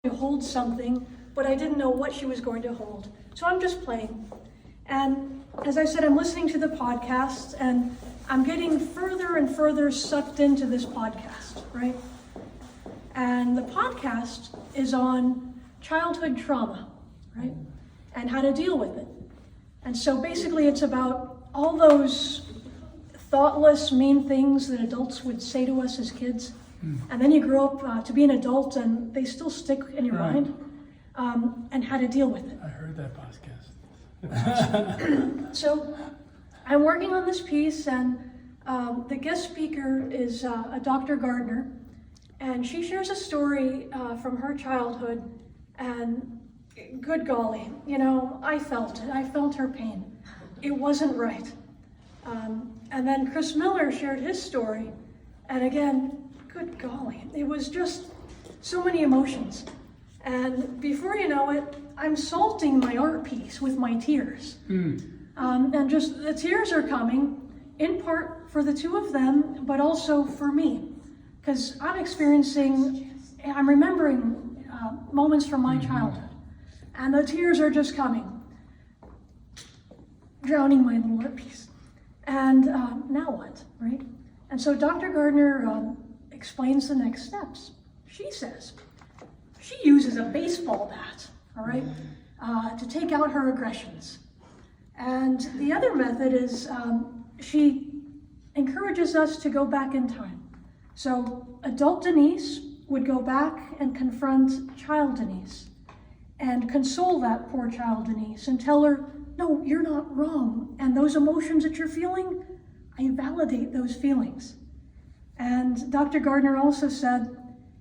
to hold something, but I didn't know what she was going to hold. So I'm just playing. And as I said, I'm listening to the podcast, and I'm getting further and further sucked into this podcast, right? And the podcast is on childhood trauma, right? And how to deal with it. And so basically it's about all those thoughtless, mean things that adults would say to us as kids. And then you grow up to be an adult and they still stick in your mind, and how to deal with it. I heard that podcast. So I'm working on this piece, and the guest speaker is Dr. Gardner, and she shares a story from her childhood, and good golly, you know, I felt it. I felt her pain. It wasn't right. And then Chris Miller shared his story, and again, good golly, it was just so many emotions. And before you know it, I'm salting my art piece with my tears. And just the tears are coming, in part for the two of them, but also for me. Because I'm remembering moments from my childhood. And the tears are just coming, drowning my little art piece. And now what, right? And so Dr. Gardner explains the next steps. She says she uses a baseball bat, all right, to take out her aggressions. And the other method is she encourages us to go back in time. So adult Denise would go back and confront child Denise and console that poor child Denise and tell her, no, you're not wrong. And those emotions that you're feeling, I validate those feelings. And Dr. Gardner also said,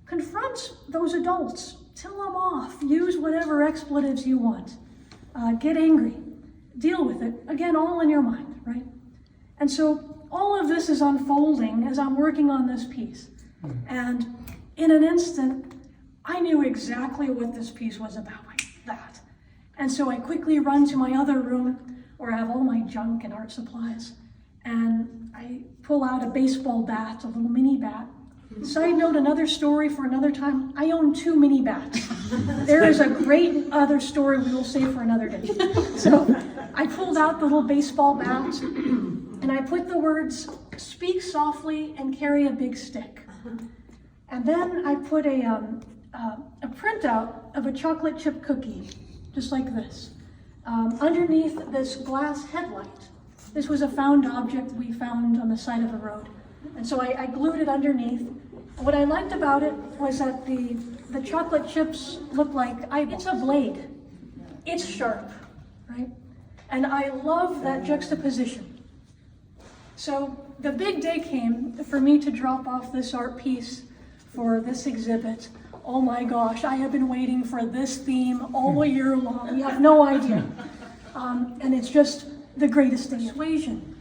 confront those adults, tell them off, use whatever expletives you want, get angry, deal with it, again, all in your mind, right? And so all of this is unfolding as I'm working on this piece. And in an instant, I knew exactly what this piece was about, like that. And so I quickly run to my other room where I have all my junk and art supplies. And I pull out a baseball bat, a little mini bat. Side note, another story for another time, I own 2 mini bats. There is a great other story we will save for another day. So I pulled out the little baseball bat and I put the words, speak softly and carry a big stick. And then I put a printout of a chocolate chip cookie, just like this, underneath this glass headlight. This was a found object we found on the side of the road. And so I glued it underneath. What I liked about it was that the chocolate chips look like, it's a blade. It's sharp, right? And I love that juxtaposition. So the big day came for me to drop off this art piece for this exhibit. Oh my gosh, I have been waiting for this theme all year long. You have no idea. And it's just the greatest persuasion.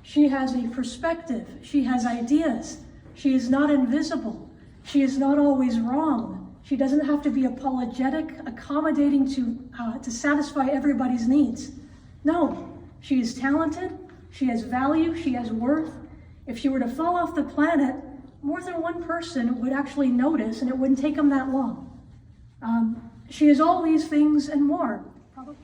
She has a perspective. She has ideas. She is not invisible. She is not always wrong. She doesn't have to be apologetic, accommodating to satisfy everybody's needs. No, she is talented. She has value. She has worth. If she were to fall off the planet, more than one person would actually notice, and it wouldn't take them that long. She is all these things and more. Probably.